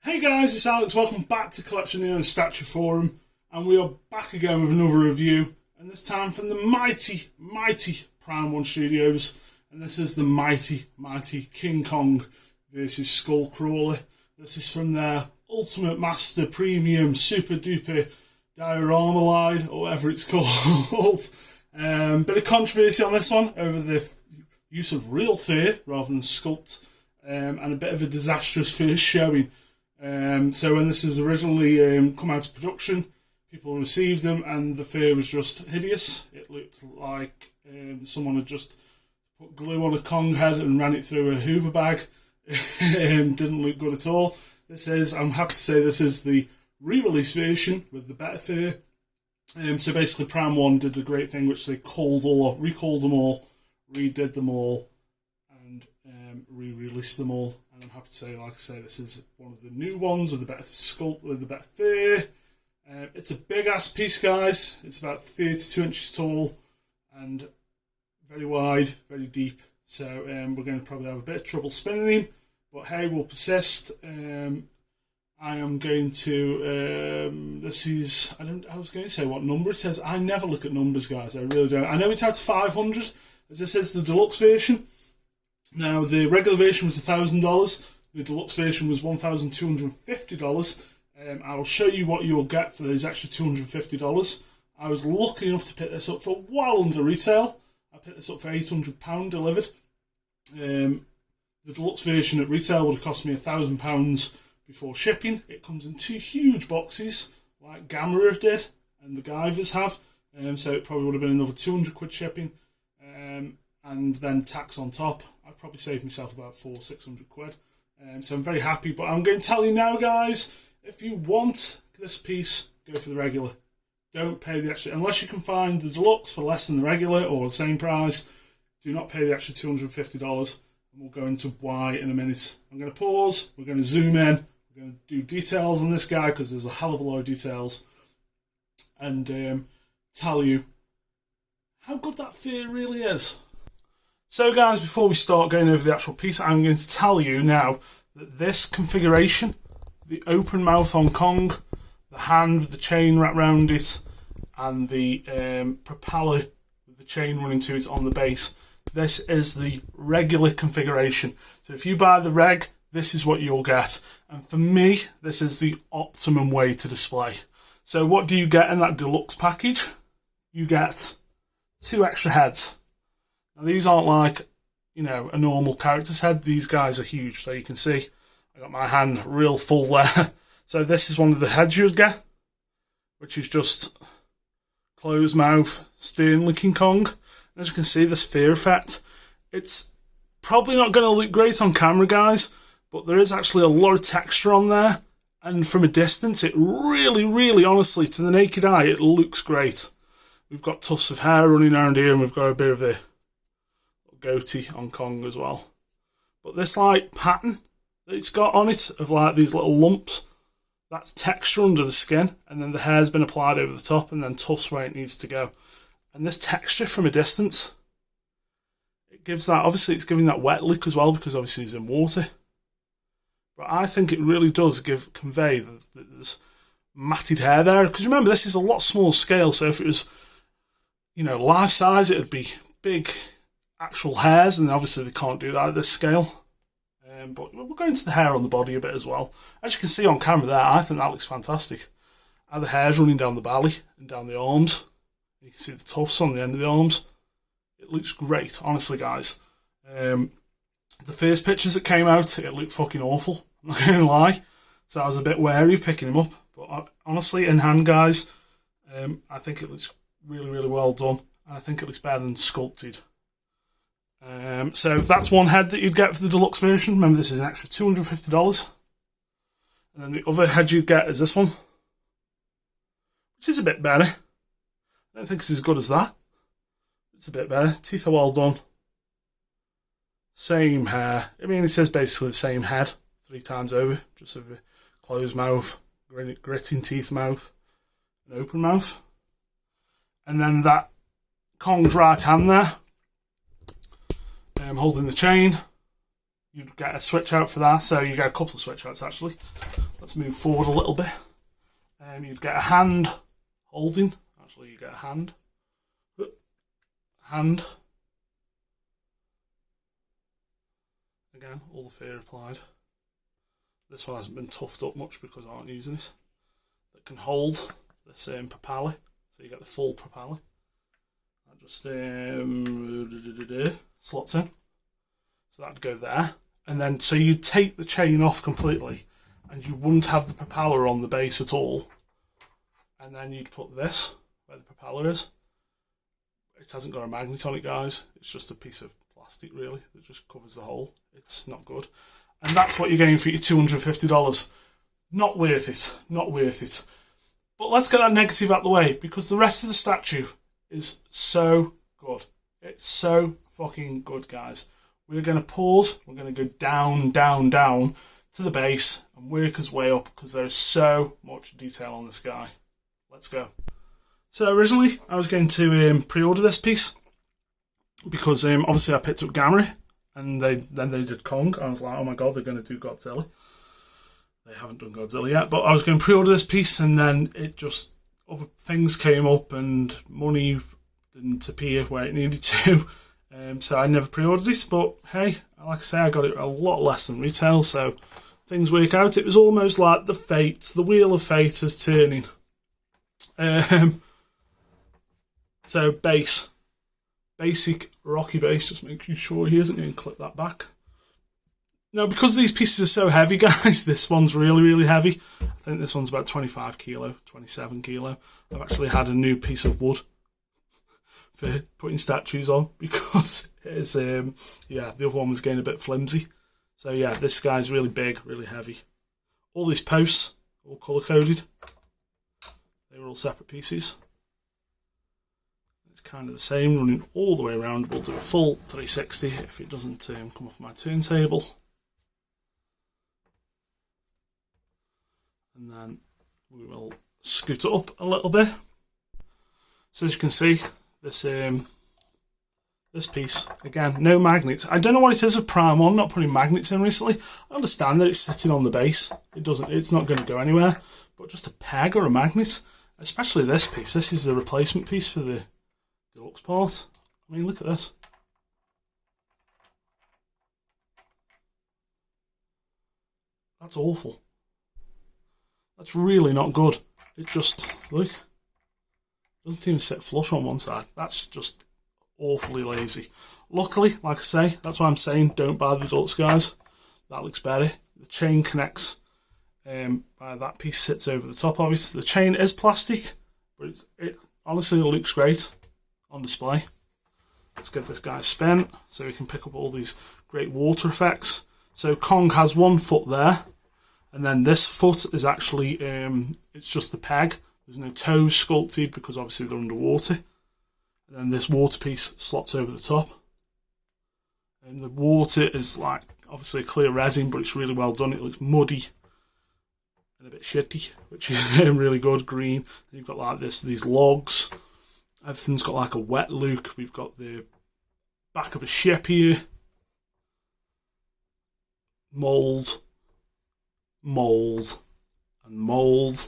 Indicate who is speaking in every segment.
Speaker 1: Hey guys, it's Alex. Welcome back to CollectioNeo and Statue Forum, and we are back again with another review, and this time from the mighty Prime 1 Studios, and this is the mighty King Kong versus Skullcrawler. This is from their Ultimate Master Premium Super Duper Diorama line, or whatever it's called. Bit of controversy on this one over the use of real fur rather than sculpt, and a bit of a disastrous first showing. So when this was originally come out of production, people received them and the fur was just hideous. It looked like someone had just put glue on a Kong head and ran it through a Hoover bag. Didn't look good at all. I'm happy to say this is the re-release version with the better fur. So basically Prime 1 did a great thing, which they recalled them all, redid them all, and re-released them all. And I'm happy to say, like I say, this is one of the new ones with the better sculpt, with the better fur. It's a big ass piece, guys. It's about 32 inches tall and very wide, very deep. So we're going to probably have a bit of trouble spinning him, but hey, we'll persist. I am going to. I was going to say what number it says. I never look at numbers, guys. I really don't. I know it's out to 500, as this is the deluxe version. Now, the regular version was $1,000. The deluxe version was $1,250. I will show you what you'll get for those extra $250. I was lucky enough to pick this up for well under retail. I picked this up for £800 delivered. The deluxe version at retail would have cost me £1,000 before shipping. It comes in two huge boxes, like Gamma did and the Guyvers have. So it probably would have been another £200 shipping. And then tax on top. I've probably saved myself about £400-600. So I'm very happy. But I'm going to tell you now, guys, if you want this piece, go for the regular. Don't pay the extra. Unless you can find the deluxe for less than the regular or the same price, do not pay the extra $250. And we'll go into why in a minute. I'm going to pause. We're going to zoom in. We're going to do details on this guy because there's a hell of a lot of details. And tell you how good that fur really is. So guys, before we start going over the actual piece, I'm going to tell you now that this configuration, the open mouth on Kong, the hand with the chain wrapped around it, and the propeller with the chain running to it on the base, this is the regular configuration. So if you buy the reg, this is what you'll get. And for me, this is the optimum way to display. So what do you get in that deluxe package? You get 2 extra heads. Now, these aren't like, a normal character's head. These guys are huge. So you can see I got my hand real full there. So this is one of the heads you'd get, which is just closed mouth, stern-licking Kong. And as you can see, this fur effect, it's probably not going to look great on camera, guys, but there is actually a lot of texture on there. And from a distance, it really, honestly, to the naked eye, it looks great. We've got tufts of hair running around here, and we've got a bit of a goatee on Kong as well. But this like pattern that it's got on it of like these little lumps, that's texture under the skin, and then the hair's been applied over the top, and then tufts where it needs to go. And this texture from a distance, it gives that, obviously it's giving that wet look as well, because obviously it's in water. But I think it really does convey that there's matted hair there, because remember, this is a lot smaller scale, so if it was life size, it would be big actual hairs, and obviously they can't do that at this scale. But we'll go into the hair on the body a bit as well. As you can see on camera there, I think that looks fantastic. How the hair's running down the belly and down the arms. You can see the tufts on the end of the arms. It looks great, honestly, guys. The first pictures that came out, it looked fucking awful. I'm not going to lie. So I was a bit wary of picking him up. But honestly, in hand, guys, I think it looks really well done. And I think it looks better than sculpted. So that's one head that you'd get for the deluxe version. Remember, this is an extra $250. And then the other head you'd get is this one, which is a bit better. I don't think it's as good as that. It's a bit better. Teeth are well done. Same hair. I mean, it says basically the same head 3 times over. Just with a closed mouth, gritting teeth mouth, an open mouth. And then that Kong's right hand there, holding the chain. You'd get a switch out for that, so you get a couple of switch outs actually. let's move forward a little bit. You'd get a hand holding. Actually, you get a hand. Again, all the fur applied. This one hasn't been toughed up much because I aren't using it. That can hold this propeller, so you get the full propeller. That just slots in, so that'd go there. And then so you take the chain off completely, and you wouldn't have the propeller on the base at all. And then you'd put this where the propeller is. It hasn't got a magnet on it, guys. It's just a piece of plastic, really, that just covers the hole. It's not good. And that's what you're getting for your $250. Not worth it. Not worth it. But let's get that negative out of the way, because the rest of the statue is so good. It's so fucking good, guys. We're going to pause. We're going to go down, down, down to the base and work his way up, because there is so much detail on this guy. Let's go. So originally I was going to pre-order this piece because obviously I picked up Gamera and then they did Kong. I was like, oh my god, they're going to do Godzilla. They haven't done Godzilla yet, but I was going to pre-order this piece, and then it just, other things came up and money didn't appear where it needed to. So I never pre-ordered this, but hey, like I say, I got it a lot less than retail, so things work out. It was almost like the wheel of fate is turning. So basic Rocky base, just making sure he isn't going to clip that back. Now, because these pieces are so heavy, guys, this one's really, really heavy. I think this one's about 25 kilo, 27 kilo. I've actually had a new piece of wood for putting statues on, because it's, the other one was getting a bit flimsy. So yeah, this guy's really big, really heavy. All these posts, all colour-coded. They were all separate pieces. It's kind of the same, running all the way around. We'll do a full 360 if it doesn't come off my turntable. And then we will scoot it up a little bit. So as you can see, this piece, again, no magnets. I don't know what it is with Prime 1 not putting magnets in recently. I understand that it's sitting on the base. It's not going to go anywhere. But just a peg or a magnet, especially this piece. This is the replacement piece for the Deluxe part. I mean, look at this. That's awful. That's really not good. It just, look, doesn't even sit flush on one side. That's just awfully lazy. Luckily, like I say, that's why I'm saying don't buy the Deluxe, guys. That looks better. The chain connects. That piece sits over the top of it. The chain is plastic, but it honestly looks great on display. Let's give this guy a spin so we can pick up all these great water effects. So Kong has one foot there, and then this foot is actually, it's just the peg. There's no toes sculpted because obviously they're underwater. And then this water piece slots over the top. And the water is like, obviously a clear resin, but it's really well done. It looks muddy and a bit shitty, which is really good, green. And you've got like these logs. Everything's got like a wet look. We've got the back of a ship here. Mould, and mould.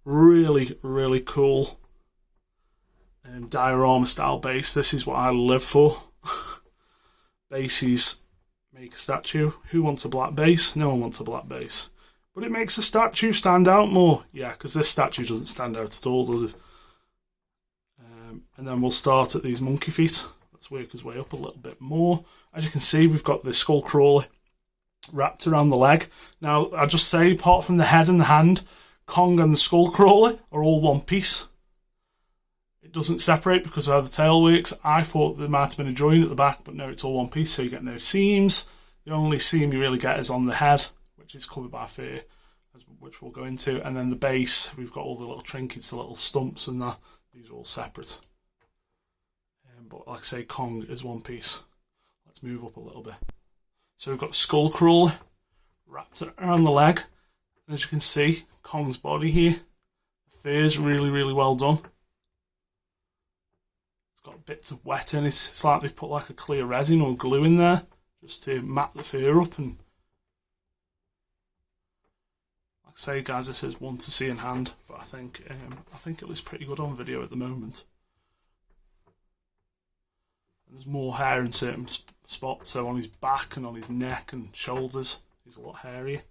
Speaker 1: Really, really cool. Diorama style base. This is what I live for. Bases make a statue. Who wants a black base? No one wants a black base. But it makes the statue stand out more. Yeah, because this statue doesn't stand out at all, does it? And then we'll start at these monkey feet. Let's work his way up a little bit more. As you can see, we've got the skull crawler wrapped around the leg. Now, I'll just say, apart from the head and the hand, Kong and the skull crawler are all one piece. It doesn't separate because of how the tail works. I thought there might have been a join at the back, but no, it's all one piece, so you get no seams. The only seam you really get is on the head, which is covered by fur, which we'll go into. And then the base, we've got all the little trinkets, the little stumps and that. These are all separate. But like I say, Kong is one piece. Let's move up a little bit. So we've got skull crawler wrapped around the leg. And as you can see, Kong's body here. The fur is really, really well done. It's got bits of wet in it. It's like they've put like a clear resin or glue in there just to mat the fur up. And Like I say, guys, this is one to see in hand, but I think it looks pretty good on video at the moment. And there's more hair in certain spots, so on his back and on his neck and shoulders, he's a lot hairier.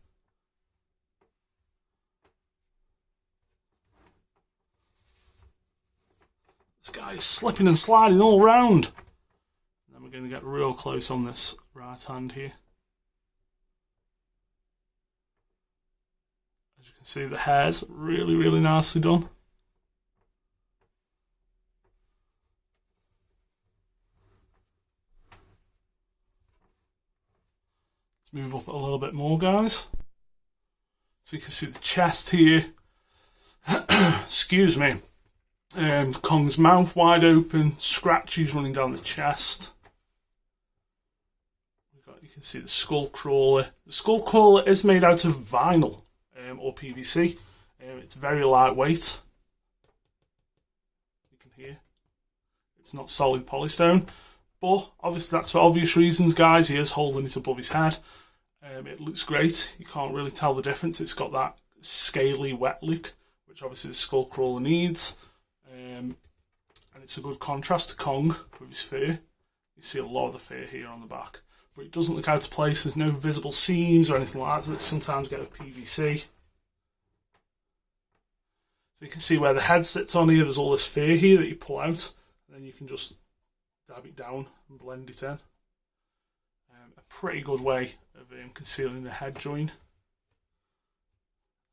Speaker 1: This guy is slipping and sliding all around. And then we're going to get real close on this right hand here. As you can see, the hair's really, really nicely done. Let's move up a little bit more, guys. So you can see the chest here. Excuse me. Kong's mouth wide open, scratches running down the chest. You can see the skull crawler. The skull crawler is made out of vinyl or PVC. It's very lightweight. You can hear. It's not solid polystone, but obviously that's for obvious reasons, guys. He is holding it above his head. It looks great. You can't really tell the difference. It's got that scaly, wet look, which obviously the skull crawler needs. And it's a good contrast to Kong with his fur. You see a lot of the fur here on the back, but it doesn't look out of place. There's no visible seams or anything like that that sometimes get with PVC. So you can see where the head sits on here. There's all this fur here that you pull out, and then you can just dab it down and blend it in. A pretty good way of concealing the head joint.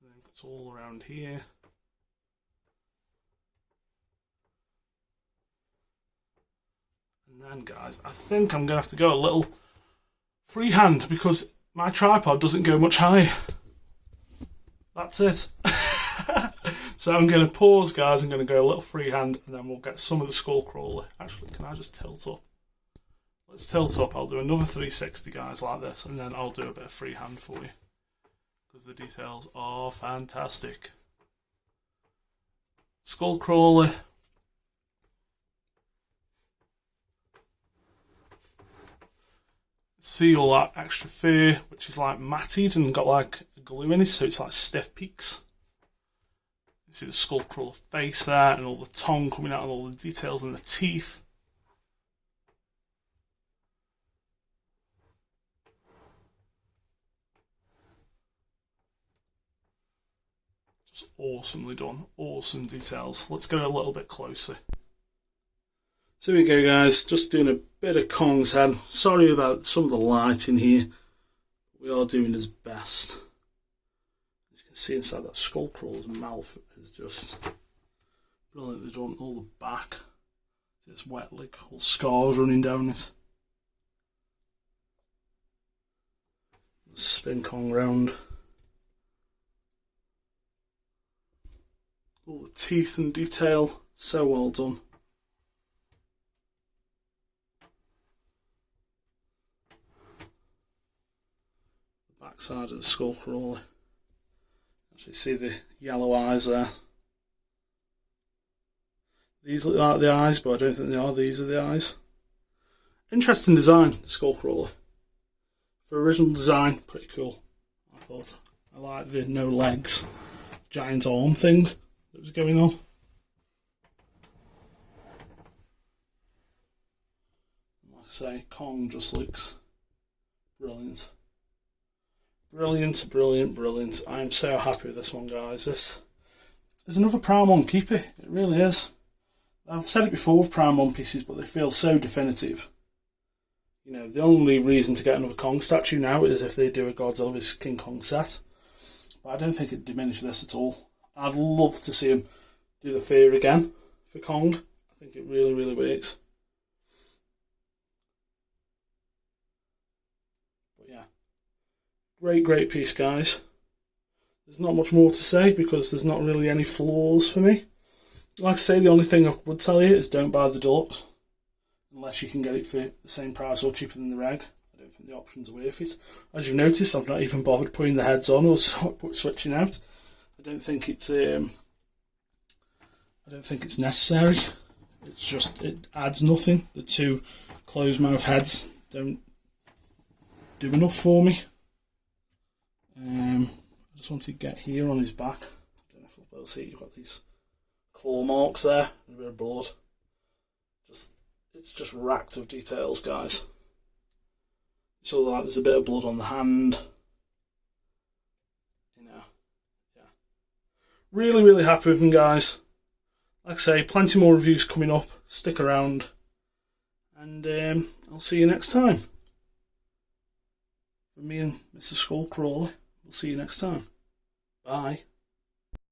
Speaker 1: And then it's all around here. And then, guys, I think I'm going to have to go a little freehand because my tripod doesn't go much higher. That's it. So I'm going to pause, guys. I'm going to go a little freehand and then we'll get some of the skull crawler. Actually, can I just tilt up? Let's tilt up. I'll do another 360, guys, like this, and then I'll do a bit of freehand for you because the details are fantastic. Skull crawler. See all that extra fur, which is like matted and got like glue in it, so it's like stiff peaks. You see the skull crawler face there, and all the tongue coming out, and all the details in the teeth. Just awesomely done, awesome details. Let's go a little bit closer. So here we go, guys, just doing a bit of Kong's head. Sorry about some of the lighting here. We are doing his best. As you can see inside that skull crawler's mouth is just brilliantly done. All the back, this wet lick, all scars running down it. Spin Kong round. All the teeth and detail, so well done. Side of the skull crawler. Actually see the yellow eyes there. These look like the eyes, but I don't think they are. These are the eyes. Interesting design, the skull crawler. For original design, pretty cool. I thought. I like the no legs, giant arm thing that was going on. Like I say, Kong just looks brilliant. Brilliant, brilliant, brilliant. I am so happy with this one, guys. This is another Prime 1 keeper. It really is. I've said it before with Prime 1 pieces, but they feel so definitive. You know, the only reason to get another Kong statue now is if they do a Godzilla vs King Kong set. But I don't think it'd diminish this at all. I'd love to see him do the fear again for Kong. I think it really, really works. Great, great piece, guys. There's not much more to say because there's not really any flaws for me. Like I say, the only thing I would tell you is don't buy the Deluxe unless you can get it for the same price or cheaper than the reg. I don't think the options are worth it. As you've noticed, I've not even bothered putting the heads on or switching out. I don't think it's necessary. It's just, it adds nothing. The two closed mouth heads don't do enough for me. I just want to get here on his back. I don't know if we'll be able to see it. You've got these claw marks there, and a bit of blood. It's just racked of details, guys. So like there's a bit of blood on the hand. You know, yeah. Really, really happy with them, guys. Like I say, plenty more reviews coming up. Stick around, and I'll see you next time. For me and Mr. Skullcrawler, we'll see you next time. Bye.